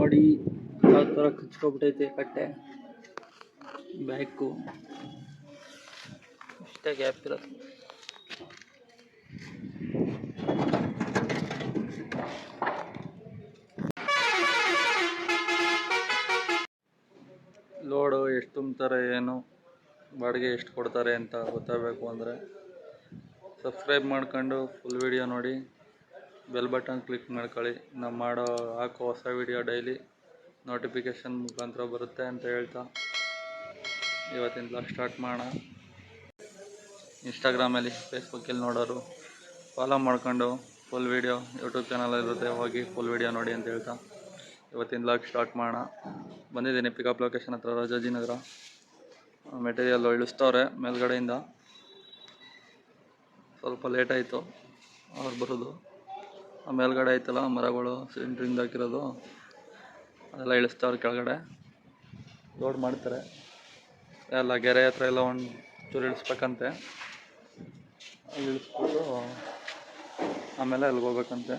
ನೋಡಿ ಯಾವ ಥರ ಕಚ್ಕೊಬಿಟ್ಟೈತೆ ಕಟ್ಟೆ ಬ್ಯಾಕು ಇಷ್ಟೇ ಗ್ಯಾಪ್ ಇರೋದು. ಲೋಡು ಎಷ್ಟು ತುಂಬ್ತಾರೆ, ಏನು ಬಾಡಿಗೆ ಎಷ್ಟು ಕೊಡ್ತಾರೆ ಅಂತ ಗೊತ್ತಾಗಬೇಕು ಅಂದರೆ ಸಬ್ಸ್ಕ್ರೈಬ್ ಮಾಡ್ಕೊಂಡು ಫುಲ್ ವಿಡಿಯೋ ನೋಡಿ, ಬೆಲ್ ಬಟನ್ ಕ್ಲಿಕ್ ಮಾಡ್ಕೊಳ್ಳಿ. ನಾವು ಹಾಕೋ ಹೊಸ ವಿಡಿಯೋ ಡೈಲಿ ನೋಟಿಫಿಕೇಷನ್ ಮುಖಾಂತರ ಬರುತ್ತೆ ಅಂತ ಹೇಳ್ತಾ ಇವತ್ತಿನ ಬ್ಲಾಗ್ ಸ್ಟಾರ್ಟ್ ಮಾಡೋಣ. ಇನ್ಸ್ಟಾಗ್ರಾಮಲ್ಲಿ ಫೇಸ್ಬುಕ್ಕಲ್ಲಿ ನೋಡೋರು ಫಾಲೋ ಮಾಡ್ಕೊಂಡು ಫುಲ್ ವಿಡಿಯೋ ಯೂಟ್ಯೂಬ್ ಚಾನಲ್ ಇರುತ್ತೆ, ಹೋಗಿ ಫುಲ್ ವಿಡಿಯೋ ನೋಡಿ ಅಂತ ಹೇಳ್ತಾ ಇವತ್ತಿನ ಬ್ಲಾಗ್ ಸ್ಟಾರ್ಟ್ ಮಾಡೋಣ. ಬಂದಿದ್ದೀನಿ ಪಿಕಪ್ ಲೊಕೇಶನ್ ಹತ್ರ, ರಾಜಾಜಿನಗರ. ಮೆಟೀರಿಯಲ್ ಇಳಿಸ್ತವ್ರೆ ಮೇಲ್ಗಡೆಯಿಂದ, ಸ್ವಲ್ಪ ಲೇಟ್ ಆಯಿತು ಅವ್ರು ಬರೋದು. ಆ ಮೇಲ್ಗಡೆ ಆಯ್ತಲ್ಲ ಮರಗಳು ಸೆಂಟ್ರಿಂದ ಹಾಕಿರೋದು, ಅದೆಲ್ಲ ಇಳಿಸ್ತವ್ರೆ ಕೆಳಗಡೆ ಲೋಡ್ ಮಾಡ್ತಾರೆ. ಎಲ್ಲ ಗೆರೆ ಹತ್ರ ಎಲ್ಲ ಒಂದು ಚೂರು ಇಳಿಸ್ಬೇಕಂತೆ, ಅಲ್ಲಿ ಇಳಿಸ್ಬಿಟ್ಟು ಆಮೇಲೆ ಅಲ್ಲಿಗೆ ಹೋಗ್ಬೇಕಂತೆ.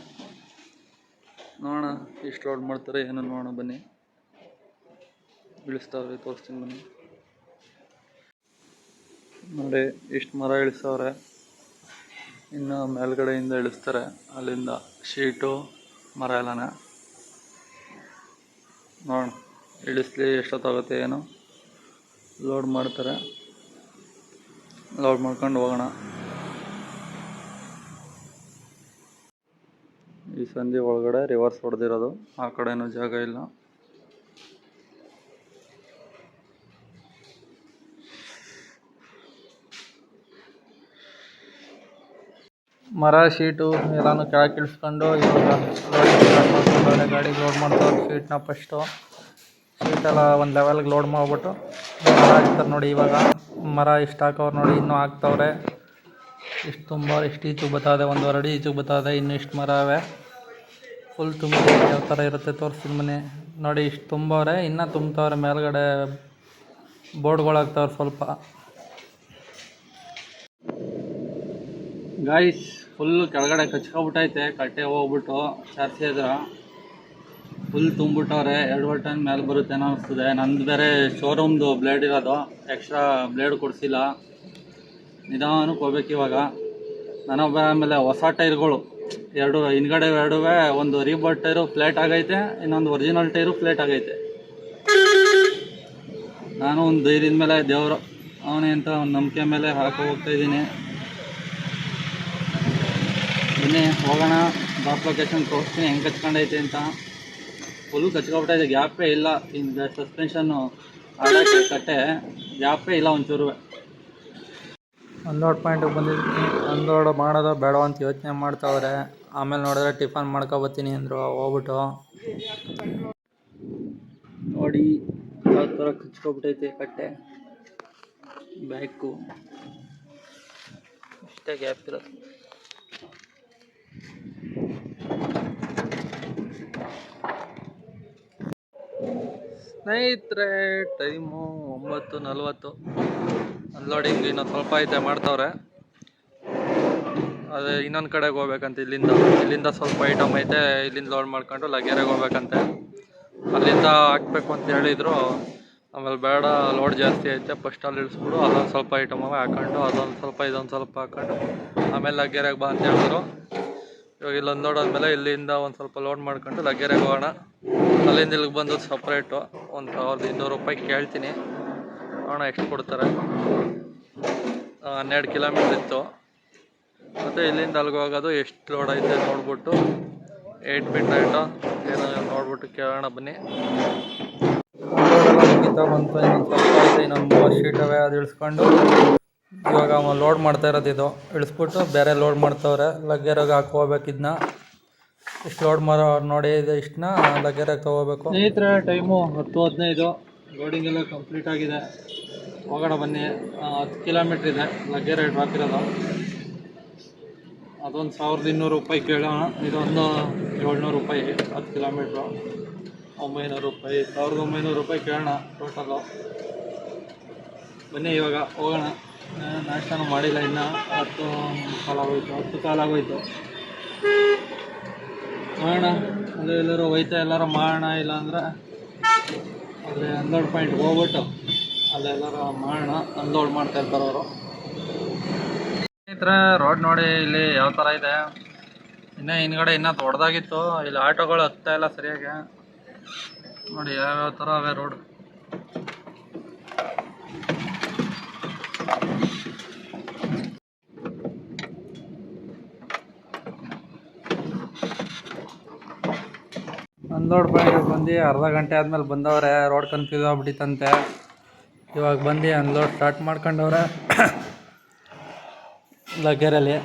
ನೋಡೋಣ ಎಷ್ಟು ಲೋಡ್ ಮಾಡ್ತಾರೆ ಏನೋ ನೋಡೋಣ ಬನ್ನಿ. ಇಳಿಸ್ತವ್ರೆ ತೋರಿಸ್ತೀನಿ ಬನ್ನಿ. ನೋಡಿ ಇಷ್ಟು ಮರ ಇಳಿಸ್ತವ್ರೆ, ಇನ್ನು ಮೇಲ್ಗಡೆಯಿಂದ ಇಳಿಸ್ತಾರೆ. ಅಲ್ಲಿಂದ ಶೀಟು ಮರ ಎಲ್ಲನ ನೋಡೋಣ ಇಳಿಸ್ಲಿ ಎಷ್ಟೊತ್ತಾಗುತ್ತೆ ಏನು. ಲೋಡ್ ಮಾಡ್ತಾರೆ, ಲೋಡ್ ಮಾಡ್ಕೊಂಡು ಹೋಗೋಣ. ಈ ಸಂಧಿ ಒಳಗಡೆ ರಿವರ್ಸ್ ಹೊಡೆದಿರೋದು, ಆ ಕಡೆನೂ ಜಾಗ ಇಲ್ಲ. ಮರ ಶೀಟು ಎಲ್ಲನೂ ಕೆಳಗೆ ಇಳಿಸ್ಕೊಂಡು ಇವಾಗ ಲೋಡಿಂಗ್ ಗಾಡಿ ಲೋಡ್ ಮಾಡ್ತಾರೆ. ಶೀಟ್ನ ಫಸ್ಟು ಶೀಟೆಲ್ಲ ಒಂದು ಲೆವೆಲ್ಗೆ ಲೋಡ್ ಮಾಡಿಬಿಟ್ಟು ಮರ ಹಾಕ್ತಾರೆ. ನೋಡಿ ಇವಾಗ ಮರ ಇಷ್ಟು ಹಾಕವ್ರು, ನೋಡಿ ಇನ್ನೂ ಹಾಕ್ತವ್ರೆ. ಇಷ್ಟು ತುಂಬ ಇಷ್ಟು ಈಚೆಗೆ ಬರ್ತದೆ, 1.5 ಅಡಿ ಈಚೆಗೆ ಬರ್ತದೆ. ಇನ್ನೂ ಇಷ್ಟು ಮರ ಅವೆ ಫುಲ್ ತುಂಬ ಯಾವ ಥರ ಇರುತ್ತೆ ತೋರಿಸ್ತೀನಿ ಮನೆ. ನೋಡಿ ಇಷ್ಟು ತುಂಬವ್ರೆ, ಇನ್ನೂ ತುಂಬ್ತವ್ರೆ. ಮೇಲ್ಗಡೆ ಬೋರ್ಡ್ಗಳಾಗ್ತವ್ರೆ ಸ್ವಲ್ಪ. ಗಾಯ್ಸ್ ಫುಲ್ಲು ಕೆಳಗಡೆ ಕಚ್ಕೊಬಿಟ್ಟೈತೆ ಕಟ್ಟೆ, ಹೋಗ್ಬಿಟ್ಟು ಚಾರ್ಸಿ ಹತ್ರ ಫುಲ್ ತುಂಬಿಟ್ಟವ್ರೆ. 2 ಟನ್ ಮೇಲೆ ಬರುತ್ತೆ ಅನಿಸ್ತದೆ. ನಂದು ಬೇರೆ ಶೋರೂಮ್ದು ಬ್ಲೇಡ್ ಇರೋದು, ಎಕ್ಸ್ಟ್ರಾ ಬ್ಲೇಡ್ ಕೊಡಿಸಿಲ್ಲ. ನಿಧಾನಕ್ಕೆ ಹೋಗ್ಬೇಕು ಇವಾಗ. ನಾನೊಬ್ಬ ಆಮೇಲೆ ಹೊಸ ಟೈರ್ಗಳು ಎರಡು ಹಿಂದ್ಗಡೆ ಎರಡುವೆ, ಒಂದು ರೀಬೋಟ್ ಟೈರು ಫ್ಲೇಟ್ ಆಗೈತೆ, ಇನ್ನೊಂದು ಒರಿಜಿನಲ್ ಟೈರು ಫ್ಲೇಟ್ ಆಗೈತೆ. ನಾನು ಒಂದು ಧೈರ್ಯದ ಮೇಲೆ ದೇವರು ಅವನೇ ಅಂತ ಒಂದು ನಂಬಿಕೆ ಮೇಲೆ ಹಾಕಿ ಹೋಗ್ತಾಯಿದ್ದೀನಿ. ಬನ್ನಿ ಹೋಗೋಣ. ಡ್ರಾಪ್ ಲೊಕೇಶನ್ ತೋರಿಸ್ತೀನಿ ಹೆಂಗೆ ಕಚ್ಕೊಂಡೈತೆ ಅಂತ. ಫುಲ್ ಕಚ್ಕೊಬಿಟ್ಟೈತೆ, ಗ್ಯಾಪೇ ಇಲ್ಲ. ಹಿಂಗೆ ಸಸ್ಪೆನ್ಷನ್ನು ಆಡೋಕ್ಕೆ ಕಟ್ಟೆ ಗ್ಯಾಪೇ ಇಲ್ಲ ಒಂಚೂರು. ಅನ್ಲೋಡ್ ಪಾಯಿಂಟಿಗೆ ಬಂದಿದ್ದೀನಿ. ಅನ್ಲೋಡ್ ಮಾಡೋದು ಬೇಡ ಅಂತ ಯೋಚನೆ ಮಾಡ್ತಾವ್ರೆ. ಆಮೇಲೆ ನೋಡಿದ್ರೆ ಟಿಫನ್ ಮಾಡ್ಕೊಬತ್ತೀನಿ ಅಂದರು. ಹೋಗ್ಬಿಟ್ಟು ನೋಡಿ ಯಾವ ಥರ ಕಚ್ಕೊಬಿಟ್ಟೈತೆ ಕಟ್ಟೆ ಬ್ಯಾಕು ಇಷ್ಟೇ ಗ್ಯಾಪ್ ಇರೋದು. ಸ್ನೇಹಿತರೆ ಟೈಮು 9:40. ಅನ್ಲೋಡಿಂಗ್ ಇನ್ನೊಂದು ಸ್ವಲ್ಪ ಐತೆ, ಮಾಡ್ತವ್ರೆ. ಅದೇ ಇನ್ನೊಂದು ಕಡೆಗೆ ಹೋಗ್ಬೇಕಂತೆ. ಇಲ್ಲಿಂದ ಸ್ವಲ್ಪ ಐಟಮ್ ಐತೆ, ಇಲ್ಲಿಂದ ಲೋಡ್ ಮಾಡ್ಕೊಂಡು ಲಗೇರಿಗೆ ಹೋಗ್ಬೇಕಂತೆ. ಅಲ್ಲಿಂದ ಹಾಕ್ಬೇಕು ಅಂತ ಹೇಳಿದರು. ಆಮೇಲೆ ಬೇಡ ಲೋಡ್ ಜಾಸ್ತಿ ಐತೆ, ಫಸ್ಟ್ ಅಲ್ಲಿ ಇಳಿಸ್ಬಿಡು, ಅಲ್ಲೊಂದು ಸ್ವಲ್ಪ ಐಟಮ್ ಅವೆ ಹಾಕೊಂಡು ಅದೊಂದು ಸ್ವಲ್ಪ ಇದೊಂದು ಸ್ವಲ್ಪ ಹಾಕೊಂಡು ಆಮೇಲೆ ಲಗೇರಿಗೆ ಬಾ ಅಂತ ಹೇಳಿದ್ರು. ಇವಾಗ ಇಲ್ಲೊಂದು ನೋಡಾದ್ಮೇಲೆ ಇಲ್ಲಿಂದ ಒಂದು ಸ್ವಲ್ಪ ಲೋಡ್ ಮಾಡ್ಕೊಂಡು ಲಗೇರಿಗೆ ಹೋಗೋಣ. ಅಲ್ಲಿಂದ ಇಲ್ಲಿಗೆ ಬಂದು ಸಪ್ರೇಟು 1200 ರೂಪಾಯಿ ಕೇಳ್ತೀನಿ. ನೋಡೋಣ ಎಷ್ಟು ಕೊಡ್ತಾರೆ. 12 ಕಿಲೋಮೀಟ್ರ್ ಇತ್ತು. ಮತ್ತು ಇಲ್ಲಿಂದ ಅಲ್ಲಿಗೆ ಹೋಗೋದು ಎಷ್ಟು ಲೋಡ್ ಐತೆ ನೋಡ್ಬಿಟ್ಟು 8 ಫೀಟ್ ಐಟೋ ಏನೋ ನೋಡ್ಬಿಟ್ಟು ಕೇಳೋಣ ಬನ್ನಿ. ಲೋಡೆಲ್ಲ ಮುಗಿತಾ ಬಂತು, ಇನ್ನೊಂದು ಸ್ವಲ್ಪ ಐತೆ, ಇನ್ನೊಂದು 30 ಶೀಟ್ ಅವೆ. ಅದು ಇಳಿಸ್ಕೊಂಡು ಇವಾಗ ಲೋಡ್ ಮಾಡ್ತಾ ಇರೋದು. ಇದು ಇಳಿಸ್ಬಿಟ್ಟು ಬೇರೆ ಲೋಡ್ ಮಾಡ್ತವ್ರೆ. ಲಗ್ಗೇರಾಗ ಹಾಕೋಬೇಕು. ಇದನ್ನ ಇಷ್ಟು ಲೋಡ್ ಮಾಡೋ ನೋಡಿ, ಇದು ಇಷ್ಟನ್ನ ಲಗ್ಗೇರಾಗ ತೊಗೋಬೇಕು. ಸ್ನೇಹಿತರೆ ಟೈಮು 10:15. ಲೋಡಿಂಗ್ ಎಲ್ಲ ಕಂಪ್ಲೀಟ್ ಆಗಿದೆ. ಹೋಗೋಣ ಬನ್ನಿ. 10 ಕಿಲೋಮೀಟ್ರ್ ಇದೆ ಲಗ್ಗೇರಾಗ ಡ್ರಾಪ್ ಇರೋದು. ಅದೊಂದು 1200 ರೂಪಾಯಿ ಕೇಳೋಣ. ಇದೊಂದು 700 ರೂಪಾಯಿ 10 ಕಿಲೋಮೀಟ್ರು. 900 ರೂಪಾಯಿ 1900 ರೂಪಾಯಿ ಕೇಳೋಣ ಟೋಟಲು. ಬನ್ನಿ ಇವಾಗ ಹೋಗೋಣ. ನಾಷ್ಟನೂ ಮಾಡಿಲ್ಲ ಇನ್ನು. 10 ಕಾಲಾಗೋಯ್ತು. ನೋಡೋಣ ಅಲ್ಲೇ ಎಲ್ಲರೂ ಹೋಯ್ತಾ ಎಲ್ಲರೂ ಮಾಡೋಣ, ಇಲ್ಲಾಂದ್ರೆ ಅಲ್ಲಿ ಅನ್ಲೋಡ್ ಪಾಯಿಂಟ್ಗೆ ಹೋಗ್ಬಿಟ್ಟು ಅಲ್ಲೆಲ್ಲರೂ ಮಾಡೋಣ. ಅನ್ಲೋಡ್ ಮಾಡ್ತಾ ಇರ್ತಾರೆ ಅವರು. ಸ್ನೇಹಿತರೆ ರೋಡ್ ನೋಡಿ ಇಲ್ಲಿ ಯಾವ ಥರ ಇದೆ. ಇನ್ನೂ ಹಿಂದ್ಗಡೆ ಇನ್ನೂ ದೊಡ್ಡದಾಗಿತ್ತು. ಇಲ್ಲಿ ಆಟೋಗಳು ಹತ್ತಾ ಇಲ್ಲ ಸರಿಯಾಗಿ. ನೋಡಿ ಯಾವ್ಯಾವ ಥರ ಅವೇ ರೋಡ್. ಅನ್ಲೋಡ್ ಪಾಯಿಂಟ್ ಬಂದು ಅರ್ಧ ಗಂಟೆ ಆದಮೇಲೆ ಬಂದವ್ರೆ. ರೋಡ್ ಕನ್ಫ್ಯೂಸ್ ಆಗ್ಬಿಟ್ಟಿತ್ತಂತೆ. ಇವಾಗ ಬಂದು ಅನ್ಲೋಡ್ ಸ್ಟಾರ್ಟ್ ಮಾಡ್ಕೊಂಡವ್ರೆ ಲಗ್ಗೆರಲ್ಲಿ.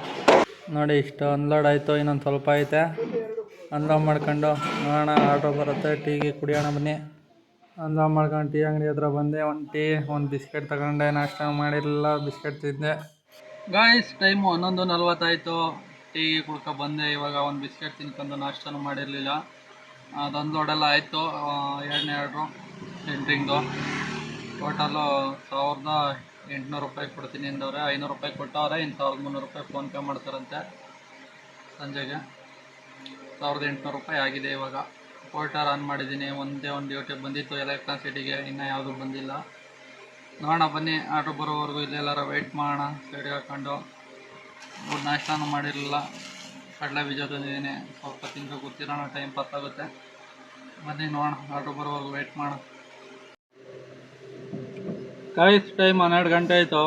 ನೋಡಿ ಇಷ್ಟು ಅನ್ಲೋಡ್ ಆಯಿತು, ಇನ್ನೊಂದು ಸ್ವಲ್ಪ ಐತೆ. ಅನ್ಲೋಡ್ ಮಾಡ್ಕೊಂಡು ನೋಡೋಣ, ಆಟೋ ಬರುತ್ತೆ, ಟೀಗೆ ಕುಡಿಯೋಣ ಬನ್ನಿ. ಅನ್ಲೋಡ್ ಮಾಡ್ಕೊಂಡು ಟೀ ಅಂಗಡಿ ಹತ್ರ ಬಂದೆ. ಒಂದು ಟೀ, ಒಂದು ಬಿಸ್ಕೆಟ್ ತಗೊಂಡೆ. ನಾಷ್ಟ ಮಾಡಿರಲಿಲ್ಲ, ಬಿಸ್ಕೆಟ್ ತಿಂದೆ. ಗಾಯ್ಸ್ ಟೈಮು 11:40 ಆಯಿತು. ಟೀ ಕುಡ್ಕೊ ಬಂದೆ. ಇವಾಗ ಒಂದು ಬಿಸ್ಕೆಟ್ ತಿನ್ಕೊಂಡು ನಾಷ್ಟನೂ ಮಾಡಿರಲಿಲ್ಲ. ಅದು ಅನ್ಲೋಡೆಲ್ಲ ಆಯಿತು. 2ನೇ ಆರ್ಡ್ರು ಸೆಂಟ್ರಿಂಗ್ದು. ಟೋಟಲು 1800 ರೂಪಾಯಿ ಕೊಡ್ತೀನಿ ಅಂದವ್ರೆ. 500 ರೂಪಾಯಿ ಕೊಟ್ಟವ್ರೆ. ಇನ್ನು 1300 ರೂಪಾಯಿ ಫೋನ್ಪೇ ಮಾಡ್ತಾರಂತೆ. ಸಂಜೆಗೆ 1800 ರೂಪಾಯಿ ಆಗಿದೆ. ಇವಾಗ ಪೋರ್ಟರ್ ಆನ್ ಮಾಡಿದ್ದೀನಿ. ಒಂದೇ ಒಂದು ಡ್ಯೂಟಿ ಬಂದಿತ್ತು ಎಲೆಕ್ಟ್ರಾನ್ ಸಿಟಿಗೆ, ಇನ್ನೂ ಯಾವುದೂ ಬಂದಿಲ್ಲ. ನೋಡೋಣ ಬನ್ನಿ, ಆಟೋ ಬರೋವರೆಗೂ ಇಲ್ಲೆಲ್ಲರ ವೆಯ್ಟ್ ಮಾಡೋಣ. ಸೈಡ್ಗೆ ಹಾಕ್ಕೊಂಡು ನಾಷ್ಟನೂ ಮಾಡಿರಲಿಲ್ಲ. ಕಡಲೆ ಬೀಜ ತಂದಿದ್ದೀನಿ, ಸ್ವಲ್ಪ ತಿಂದು ಕೂತಿರೋಣ, ಟೈಮ್ ಪಾಸ್ ಆಗುತ್ತೆ. ಬನ್ನಿ ನೋಡೋಣ, ಆಟೋ ಬರೋವರೆಗೂ ವೆಯ್ಟ್ ಮಾಡೋಣ. ಕಾಯ್ಸ್ ಟೈಮ್ 12 ಗಂಟೆ ಆಯಿತು.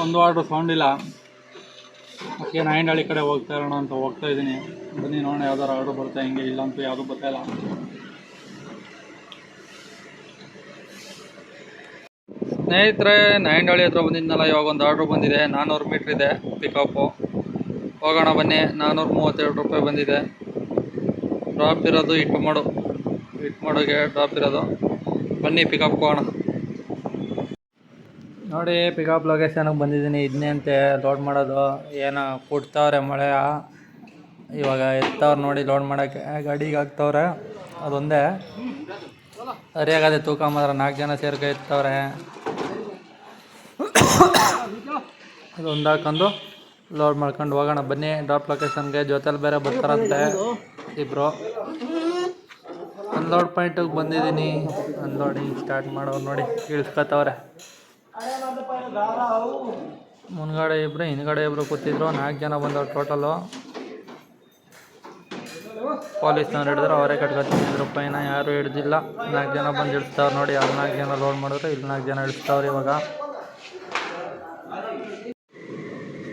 ಒಂದು ಆರ್ಡ್ರು ಸೌಂಡ್ ಇಲ್ಲ. ಅದಕ್ಕೆ ನಾಯಿಂಡಳ್ಳಿ ಕಡೆ ಹೋಗ್ತಾ ಇರೋಣ ಅಂತ ಹೋಗ್ತಾ ಇದ್ದೀನಿ. ಬನ್ನಿ ನೋಡೋಣ ಯಾವ್ದಾರು ಆರ್ಡ್ರು ಬರುತ್ತೆ. ಹಿಂಗೆ ಇಲ್ಲಂತೂ ಯಾವುದೂ ಬರ್ತಾಯಿಲ್ಲ. ಸ್ನೇಹಿತರೆ ನಾಯಿಂಡಳ್ಳಿ ಹತ್ರ ಬಂದಿದ್ದನಲ್ಲ, ಇವಾಗ ಒಂದು ಆರ್ಡ್ರು ಬಂದಿದೆ. 400 ಮೀಟ್ರ್ ಇದೆ ಪಿಕಪ್ಪು. ಹೋಗೋಣ ಬನ್ನಿ. 432 ರೂಪಾಯಿ ಬಂದಿದೆ. ಡ್ರಾಪ್ ಇರೋದು ಇಟ್ಮಾಡೋಗೆ ಡ್ರಾಪ್ ಇರೋದು. ಬನ್ನಿ ಪಿಕಪ್ ಹೋಗೋಣ. ನೋಡಿ ಪಿಕಪ್ ಲೊಕೇಶನ್ಗೆ ಬಂದಿದ್ದೀನಿ. ಇದನ್ನೇ ಅಂತೆ ಲೋಡ್ ಮಾಡೋದು. ಏನೋ ಕೊಡ್ತಾವ್ರೆ ಮಳೆ. ಇವಾಗ ಎತ್ತವ್ರು ನೋಡಿ ಲೋಡ್ ಮಾಡೋಕ್ಕೆ. ಗಾಡಿಗೆ ಹಾಕ್ತವ್ರೆ. ಅದೊಂದೇ ಸರಿಯಾಗದೆ. ತೂಕ ಮಾತ್ರ 4 ಜನ ಸೇರ್ಕೊ ಎತ್ತವ್ರೆ. ಅದೊಂದು ಹಾಕೊಂಡು ಲೋಡ್ ಮಾಡ್ಕೊಂಡು ಹೋಗೋಣ ಬನ್ನಿ ಡ್ರಾಪ್ ಲೊಕೇಶನ್ಗೆ. ಜೊತೆಲಿ ಬೇರೆ ಬರ್ತಾರಂತೆ ಇಬ್ಬರು. ಅನ್ಲೋಡ್ ಪಾಯಿಂಟಿಗೆ ಬಂದಿದ್ದೀನಿ. ಅನ್ಲೋಡಿಂಗ್ ಸ್ಟಾರ್ಟ್ ಮಾಡೋರು ನೋಡಿ ಇಳಿಸ್ಕೊತವ್ರೆ. ಮುಂದ್ಗಡೆ ಇಬ್ಬರು, ಹಿಂದ್ಗಡೆ ಇಬ್ಬರು ಕೂತಿದ್ರು. 4 ಜನ ಬಂದವ್ರು ಟೋಟಲು. ಪೊಲೀಸ್ನವ್ರು ಹಿಡಿದ್ರು, ಅವರೇ ಕಟ್ಕೊತಿದ್ರು ರೂಪಾಯಿನ. ಯಾರೂ ಹಿಡ್ದಿಲ್ಲ. 4 ಜನ ಬಂದು ಇಳಿಸ್ತಾವ್ರು ನೋಡಿ. ಅಲ್ಲಿ 4 ಜನ ಲೋಡ್ ಮಾಡಿದ್ರು, ಇಲ್ಲಿ 4 ಜನ ಇಳಿಸ್ತಾವ್ರು ಇವಾಗ.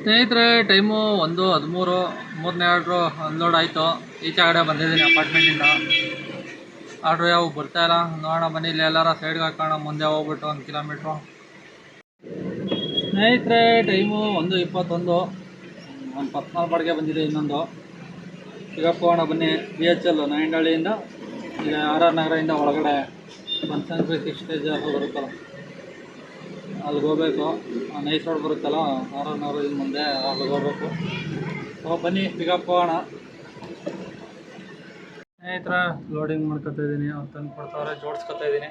ಸ್ನೇಹಿತರೆ ಟೈಮು 1:13. 3ನೇ ಆರ್ಡ್ರು ಅನ್ಲೋಡ್ ಆಯಿತು. ಈಚೆ ಕಡೆ ಬಂದಿದ್ದೀನಿ ಅಪಾರ್ಟ್ಮೆಂಟಿಂದ. ಆರ್ಡ್ರು ಯಾವ ಬರ್ತಾಯಿಲ್ಲ. ನೋಡೋಣ ಬನ್ನಿ, ಇಲ್ಲಿ ಎಲ್ಲಾರ ಸೈಡ್ಗೆ ಹಾಕೋಣ. ಮುಂದೆ ಹೋಗ್ಬಿಟ್ಟು 1 ಕಿಲೋಮೀಟ್ರು. ಸ್ನೇಹಿತರೆ ಟೈಮು 1:21. ಒಂದು ಪರ್ಸ್ನಲ್ ಬಾಡಿಗೆ ಬಂದಿದೆ ಇನ್ನೊಂದು. ಪಿಕಪ್ ಹೋಗೋಣ ಬನ್ನಿ. BHL ನಾಯಿಂಡಳ್ಳಿಯಿಂದ ಈಗ RR ನಗರದಿಂದ ಒಳಗಡೆ ಬನ್ಶಂಕರಿ 6 ಸ್ಟೇಜ್ ಬರುತ್ತಲ್ಲ, ಅಲ್ಲಿಗೆ ಹೋಗ್ಬೇಕು. ನೈಸ್ ರೋಡ್ ಬರುತ್ತಲ್ಲ, RR ನಗರದಿಂದ ಮುಂದೆ ಅಲ್ಲಿಗೆ ಹೋಗ್ಬೇಕು. ಬನ್ನಿ ಪಿಕಪ್ ಹೋಗೋಣ. ಸ್ನೇಹಿತರ ಲೋಡಿಂಗ್ ಮಾಡ್ಕೊತಾ ಇದ್ದೀನಿ. ಅವ್ರು ತಂದು ಕೊಡ್ತಾವ್ರೆ, ಜೋಡಿಸ್ಕೊತಾ ಇದ್ದೀನಿ.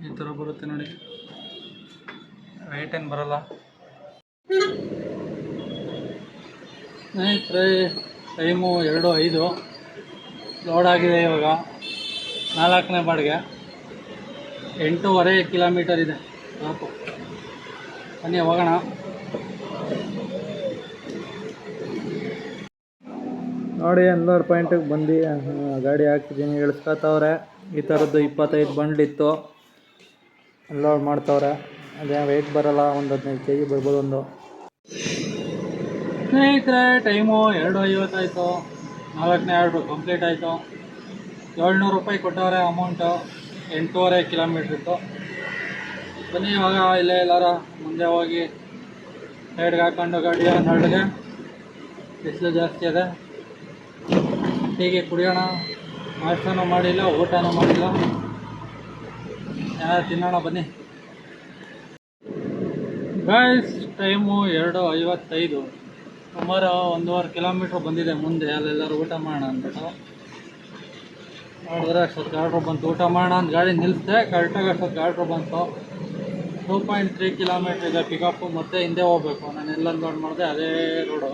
ಈ ಥರ ಬರುತ್ತೆ ನೋಡಿ. ವೆಯ್ಟ್ ಏನು ಬರೋಲ್ಲ. ಸ್ನೇಹಿತರೆ ಟೈಮು 2:05. ಲೋಡ್ ಆಗಿದೆ ಇವಾಗ. 4ನೇ ಬಾಡಿಗೆ 8.5 ಕಿಲೋಮೀಟರ್ ಇದೆ ಸಾಕು. ಬನ್ನಿ ಹೋಗೋಣ. ನೋಡಿ ಅನ್ಲೋಡ್ ಪಾಯಿಂಟಿಗೆ ಬಂದು ಗಾಡಿ ಹಾಕಿದ್ದೀನಿ. ಇಳಿಸ್ಕೊತವ್ರೆ. ಈ ಥರದ್ದು 25 ಬಂಡ್ಲಿತ್ತು. ಅನ್ಲೋಡ್ ಮಾಡ್ತವ್ರೆ. ಅದೇ ವೆಯ್ಟ್ ಬರೋಲ್ಲ. ಒಂದು 15 kg ಬರ್ಬೋದು ಒಂದು. ಸ್ನೇಹಿತರೆ ಟೈಮು 2:50 ಆಯಿತು. 4ನೇ ಆರ್ಡ್ರು ಕಂಪ್ಲೀಟ್ ಆಯಿತು. 700 ರೂಪಾಯಿ ಕೊಟ್ಟವ್ರೆ ಅಮೌಂಟು. 8.5 ಕಿಲೋಮೀಟ್ರ್ ಇತ್ತು. ಬನ್ನಿ ಇವಾಗ ಇಲ್ಲೇ ಎಲ್ಲಾರ ಮುಂದೆ ಹೋಗಿ ಸೈಡ್ಗೆ ಹಾಕೊಂಡು ಗಾಡಿಯ ನಳ್ಳಿಗೆ. ಬಿಸಿಲು ಜಾಸ್ತಿ ಇದೆ. ಟೀಗೆ ಕುಡಿಯೋಣ. ನಾಷ್ಟನೂ ಮಾಡಿಲ್ಲ, ಊಟನೂ ಮಾಡಿಲ್ಲ. ಏನಾದ್ರು ತಿನ್ನೋಣ ಬನ್ನಿ. Guys time 2:55. ಸುಮಾರು 1.5 ಕಿಲೋಮೀಟ್ರ್ ಬಂದಿದೆ ಮುಂದೆ. ಅಲ್ಲೆಲ್ಲರೂ ಊಟ ಮಾಡೋಣ ಅಂದ್ಬಿಟ್ಟು ನೋಡಿದ್ರೆ ಅಷ್ಟೊತ್ತು ಆರ್ಡ್ರು ಬಂತು. ಊಟ ಮಾಡೋಣ ಅಂತ ಗಾಡಿ ನಿಲ್ಲಿಸಿದೆ. ಕರೆಕ್ಟಾಗಿ ಅಷ್ಟೊತ್ತು ಆರ್ಡ್ರು ಬಂತು. 2.3 ಕಿಲೋಮೀಟ್ರ್ ಇದೆ ಪಿಕಪ್ಪು. ಮತ್ತೆ ಹಿಂದೆ ಹೋಗ್ಬೇಕು. ನಾನು ಎಲ್ಲ ಲೋಡ್ ಮಾಡಿದೆ ಅದೇ ರೋಡು.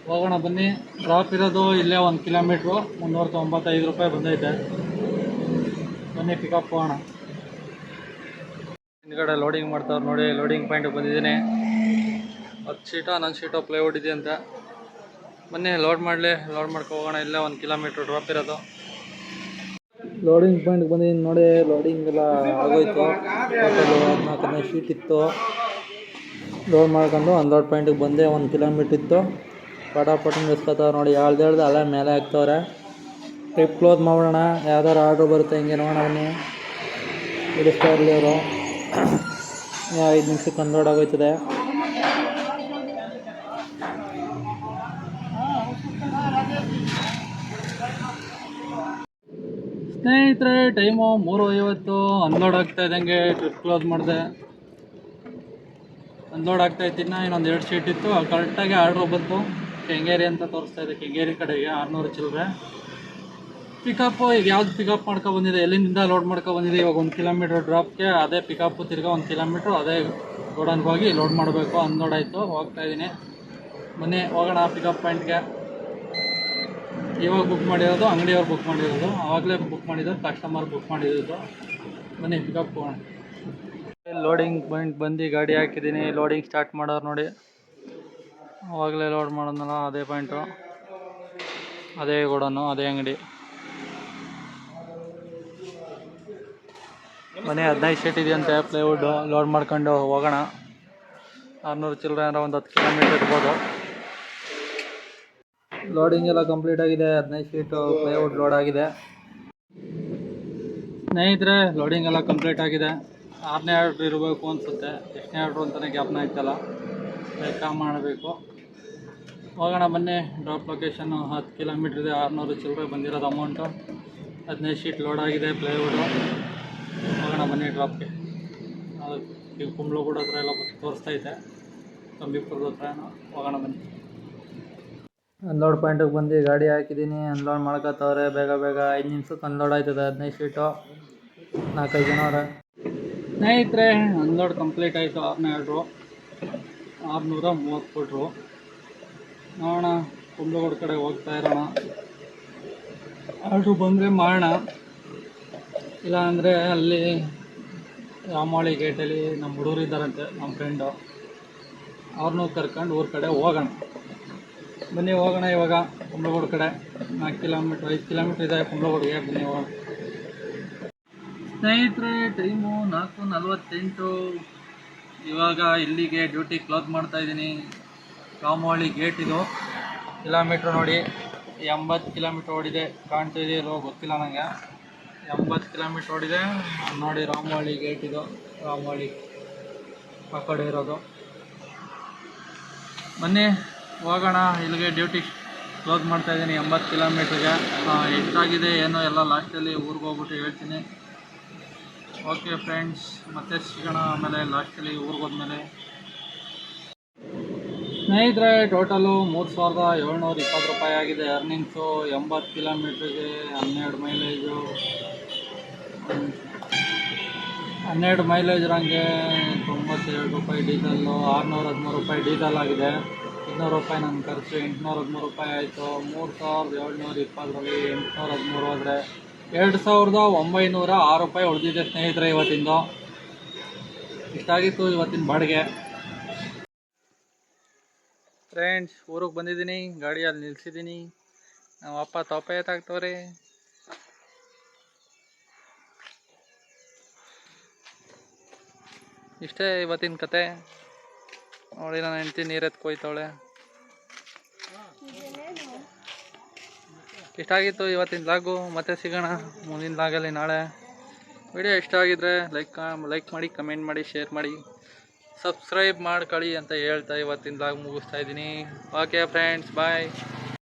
ಹೋಗೋಣ ಬನ್ನಿ. ಡ್ರಾಪ್ ಇರೋದು ಇಲ್ಲೇ 1 ಕಿಲೋಮೀಟ್ರು, 395 ರೂಪಾಯಿ ಬಂದೈತೆ. ಬನ್ನಿ ಪಿಕಪ್ ಹೋಗೋಣ. ಹಿಂದ್ಗಡೆ ಲೋಡಿಂಗ್ ಮಾಡ್ತಾವ್ರು ನೋಡಿ. ಲೋಡಿಂಗ್ ಪಾಯಿಂಟಿಗೆ ಬಂದಿದ್ದೀನಿ. 10 ಶೀಟೋ 11 ಶೀಟೋ ಪ್ಲೈವುಡ್ ಇದೆ ಅಂತ. ಬನ್ನಿ ಲೋಡ್ ಮಾಡ್ಕೊ ಹೋಗೋಣ. ಇಲ್ಲೇ 1 ಕಿಲೋಮೀಟ್ರ್ ಡ್ರಾಪ್ ಇರೋದು. ಲೋಡಿಂಗ್ ಪಾಯಿಂಟ್ಗೆ ಬಂದಿದ್ದೀನಿ ನೋಡಿ. ಲೋಡಿಂಗ್ ಎಲ್ಲ ಆಗೋಯ್ತು. 14-15 ಶೀಟ್ ಇತ್ತು. ಲೋಡ್ ಮಾಡ್ಕೊಂಡು ಅನ್ಲೋಡ್ ಪಾಯಿಂಟಿಗೆ ಬಂದೆ. 1 ಕಿಲೋಮೀಟ್ರ್ ಇತ್ತು. ಪಟಾಪಟ್ ನಿಲ್ಸ್ಕೊತಾವ್ರು ನೋಡಿ. ಹೇಳ್ದೆ ಅಲ್ಲೇ ಮೇಲೆ ಹಾಕ್ತವ್ರೆ. ಟ್ರಿಪ್ ಕ್ಲೋಸ್ ಮಾಡೋಣ. ಯಾವ್ದಾರು ಆರ್ಡ್ರ್ ಬರುತ್ತೆ ಹಿಂಗೆ ನೋಡೋಣ. ಬನ್ನಿ ಇಡಿಸ್ತಾ ಇರಲಿ ಅವರು. 5 ನಿಮಿಷಕ್ಕೆ ಅನ್ಲೋಡ್ ಆಗೋಯ್ತದೆ. ಸ್ನೇಹಿತರೆ ಟೈಮು 3:50. ಅನ್ಲೋಡ್ ಆಗ್ತಾ ಇದ್ದಂಗೆ ಟ್ರಿಪ್ ಕ್ಲೋಸ್ ಮಾಡಿದೆ. ಅನ್ಲೋಡ್ ಆಗ್ತಾ ಇತ್ತಿನ ಇನ್ನೊಂದು 2 ಶೀಟ್ ಇತ್ತು. ಕರೆಕ್ಟಾಗಿ ಆರ್ಡ್ರ್ ಬಂತು. ಕೆಂಗೇರಿ ಅಂತ ತೋರಿಸ್ತಾ ಇದೆ. ಕೆಂಗೇರಿ ಕಡೆಗೆ 600 ಚಿಲ್ಲರೆ ಪಿಕಪ್ಪು. ಈಗ ಯಾವ್ದು ಪಿಕಪ್ ಮಾಡ್ಕೊ ಬಂದಿದೆ, ಎಲ್ಲಿಂದ ಲೋಡ್ ಮಾಡ್ಕೊ ಬಂದಿದೆ. ಇವಾಗ 1 ಕಿಲೋಮೀಟ್ರ್ ಡ್ರಾಪ್ಗೆ ಅದೇ ಪಿಕಪ್ಪು. ತಿರ್ಗಾ 1 ಕಿಲೋಮೀಟ್ರು ಅದೇ ಗೋಡನ್ಗೆ ಹೋಗಿ ಲೋಡ್ ಮಾಡಬೇಕು. ಅನ್ಲೋಡ್ ಆಯಿತು. ಹೋಗ್ತಾ ಇದ್ದೀನಿ. ಬನ್ನಿ ಹೋಗೋಣ ಪಿಕಪ್ ಪಾಯಿಂಟ್ಗೆ. ಇವಾಗ ಬುಕ್ ಮಾಡಿರೋದು ಅಂಗಡಿಯವ್ರು ಬುಕ್ ಮಾಡಿರೋದು. ಆವಾಗಲೇ ಬುಕ್ ಮಾಡಿರೋದು, ಕಸ್ಟಮರ್ ಬುಕ್ ಮಾಡಿರೋದು. ಬನ್ನಿ ಪಿಕಪ್ ಹೋಗೋಣ. ಲೋಡಿಂಗ್ ಪಾಯಿಂಟ್ ಬಂದು ಗಾಡಿ ಹಾಕಿದ್ದೀನಿ. ಲೋಡಿಂಗ್ ಸ್ಟಾರ್ಟ್ ಮಾಡೋರು ನೋಡಿ. ಆವಾಗಲೇ ಲೋಡ್ ಮಾಡೋದಲ್ಲ, ಅದೇ ಪಾಯಿಂಟು, ಅದೇ ಗೋಡನು, ಅದೇ ಅಂಗಡಿ. ಮನೆ 15 ಶೀಟ್ ಇದೆಯಂತೆ ಪ್ಲೈವುಡ್ಡು. ಲೋಡ್ ಮಾಡ್ಕೊಂಡು ಹೋಗೋಣ. 600 ಚಿಲ್ಲರೆ ಅಂದರೆ ಒಂದು 10 ಕಿಲೋಮೀಟ್ರ್ ಇರ್ಬೋದು. ಲೋಡಿಂಗ್ ಎಲ್ಲ ಕಂಪ್ಲೀಟ್ ಆಗಿದೆ. 15 ಶೀಟು ಪ್ಲೈವುಡ್ ಲೋಡ್ ಆಗಿದೆ. ಸ್ನೇಹಿತರೆ ಲೋಡಿಂಗ್ ಎಲ್ಲ ಕಂಪ್ಲೀಟ್ ಆಗಿದೆ. 6ನೇ ಆರ್ಡ್ರ್ ಇರಬೇಕು ಅನಿಸುತ್ತೆ. ಎಷ್ಟನೇ ಆರ್ಡ್ರು ಅಂತಲೇ ಜ್ಞಾಪನ ಆಯ್ತಲ್ಲ. ಬೇಕಾ ಮಾಡಬೇಕು. ಹೋಗೋಣ ಬನ್ನಿ. ಡ್ರಾಪ್ ಲೊಕೇಶನ್ನು 10 ಕಿಲೋಮೀಟ್ರ್ ಇದೆ. 600 ಚಿಲ್ಲರೆ ಬಂದಿರೋದು ಅಮೌಂಟು. 15 ಶೀಟ್ ಲೋಡ್ ಆಗಿದೆ ಪ್ಲೈವುಡ್ಡು. ಹೋಗೋಣ ಬನ್ನಿ ಡ್ರಾಪ್ಗೆ. ಈಗ ಕುಂಬ್ಳಗೂಡ ಹತ್ರ ಎಲ್ಲ ತೋರಿಸ್ತೈತೆ. ಕಂಬಿಪುರದ ಹತ್ರ ಹೋಗೋಣ ಬನ್ನಿ. ಅನ್ಲೋಡ್ ಪಾಯಿಂಟಿಗೆ ಬಂದು ಗಾಡಿ ಹಾಕಿದ್ದೀನಿ. ಅನ್ಲೋಡ್ ಮಾಡ್ಕೋತವ್ರೆ ಬೇಗ 5 ನಿಮಿಷಕ್ಕೆ ಅನ್ಲೋಡ್ ಆಯ್ತದೆ. 15 ಶೀಟು 4-5 ಜನ ಅವರ. ಸ್ನೇಹಿತರೆ ಅನ್ಲೋಡ್ ಕಂಪ್ಲೀಟ್ ಆಯಿತು. 6ನೇ ಆರ್ಡ್ರು 630 ಕೊಟ್ಟರು. ನೋಡೋಣ ಕುಂಬ್ಳಗೂಡು ಕಡೆ ಹೋಗ್ತಾ ಇರೋಣ. ಆರ್ಡ್ರು ಬಂದರೆ ಮಾಡೋಣ, ಇಲ್ಲ ಅಂದರೆ ಅಲ್ಲಿ ರಾಮೋಳಿ ಗೇಟಲ್ಲಿ ನಮ್ಮ ಹುಡುಗರು ಇದ್ದಾರಂತೆ, ನಮ್ಮ ಫ್ರೆಂಡು. ಅವ್ರನ್ನೂ ಕರ್ಕೊಂಡು ಊರ ಕಡೆ ಹೋಗೋಣ. ಬನ್ನಿ ಹೋಗೋಣ ಇವಾಗ ಕುಂಬ್ಳಗೂಡು ಕಡೆ. 4 ಕಿಲೋಮೀಟ್ರ್ 5 ಕಿಲೋಮೀಟ್ರ್ ಇದೆ ಕುಂಬ್ಳಗೂಡಿಗೆ. ಬನ್ನಿ ಹೋಗೋಣ. ಸ್ನೇಹಿತರೆ ಟೈಮು 4:48. ಇವಾಗ ಇಲ್ಲಿಗೆ ಡ್ಯೂಟಿ ಕ್ಲೋಸ್ ಮಾಡ್ತಾಯಿದ್ದೀನಿ. ರಾಮೋಳಿ ಗೇಟ್ ಇದು. ಕಿಲೋಮೀಟ್ರ್ ನೋಡಿ 80 ಕಿಲೋಮೀಟ್ರ್ ಓಡಿದೆ. ಕಾಣ್ತಿದೆಯೋ ಗೊತ್ತಿಲ್ಲ ನನಗೆ. 80 ಕಿಲೋಮೀಟ್ರ್ ಓಡಿದೆ ನೋಡಿ. ರಾಮೋಳಿ ಗೇಟ್ ಇದು. ರಾಮೋಳಿ ಆ ಕಡೆ ಇರೋದು. ಬನ್ನಿ ಹೋಗೋಣ. ಇಲ್ಲಿಗೆ ಡ್ಯೂಟಿ ಕ್ಲೋಸ್ ಮಾಡ್ತಾಯಿದ್ದೀನಿ 80 ಕಿಲೋಮೀಟ್ರಿಗೆ. ಎಷ್ಟಾಗಿದೆ ಏನೋ ಎಲ್ಲ ಲಾಸ್ಟಲ್ಲಿ ಊರಿಗೆ ಹೋಗ್ಬಿಟ್ಟು ಹೇಳ್ತೀನಿ. ಓಕೆ ಫ್ರೆಂಡ್ಸ್, ಮತ್ತೆ ಸಿಗೋಣ ಆಮೇಲೆ ಲಾಸ್ಟಲ್ಲಿ ಊರಿಗೆ ಹೋದ್ಮೇಲೆ. ಸ್ನೇಹಿತರೆ ಟೋಟಲು 3720 ರೂಪಾಯಿ ಆಗಿದೆ ಅರ್ನಿಂಗ್ಸು. 80 ಕಿಲೋಮೀಟ್ರಿಗೆ 12 ಮೈಲೇಜು. 12 ಮೈಲೇಜ್ ರಂಗೆ 97 ರೂಪಾಯಿ ಡೀಸಲ್ಲು. 613 ರೂಪಾಯಿ ಡೀಸಲ್ ಆಗಿದೆ. 200 ರೂಪಾಯಿ ನನ್ನ ಖರ್ಚು. 813 ರೂಪಾಯಿ ಆಯಿತು. 3720ರಲ್ಲಿ 813 ಹೋದರೆ 2906 ರೂಪಾಯಿ ಉಳಿದಿದೆ ಸ್ನೇಹಿತರೆ ಇವತ್ತಿಂದು. ಇಷ್ಟಾಗಿತ್ತು ಇವತ್ತಿನ ಬಾಡಿಗೆ. ಫ್ರೆಂಡ್ಸ್ ಊರಿಗೆ ಬಂದಿದ್ದೀನಿ. ಗಾಡಿಯಲ್ಲಿ ನಿಲ್ಸಿದ್ದೀನಿ. ನಮ್ಮ ಅಪ್ಪ ತೊಪ್ಪೆ ಎತ್ತಾಕ್ತವ್ರೆ. ಇಷ್ಟೇ ಇವತ್ತಿನ ಕತೆ ನೋಡಿ. ನಾನು ಹೆಂಡ್ತಿ ನೀರೆತ್ಕೊಯ್ತಾವಳೆ. ಇಷ್ಟಾಗಿತ್ತು ಇವತ್ತಿನ ಲಾಗು. ಮತ್ತೆ ಸಿಗೋಣ ಮುಂದಿನ ಲಾಗಲ್ಲಿ ನಾಳೆ. ವಿಡಿಯೋ ಇಷ್ಟ ಆಗಿದ್ರೆ ಲೈಕ್ ಮಾಡಿ, ಕಮೆಂಟ್ ಮಾಡಿ, ಶೇರ್ ಮಾಡಿ, ಸಬ್ಸ್ಕ್ರೈಬ್ ಮಾಡ್ಕೊಳ್ಳಿ ಅಂತ ಹೇಳ್ತಾ ಇವತ್ತಿನ ಲಾಗ್ ಮುಗಿಸ್ತಾ ಇದ್ದೀನಿ. ಓಕೆ ಫ್ರೆಂಡ್ಸ್, ಬಾಯ್.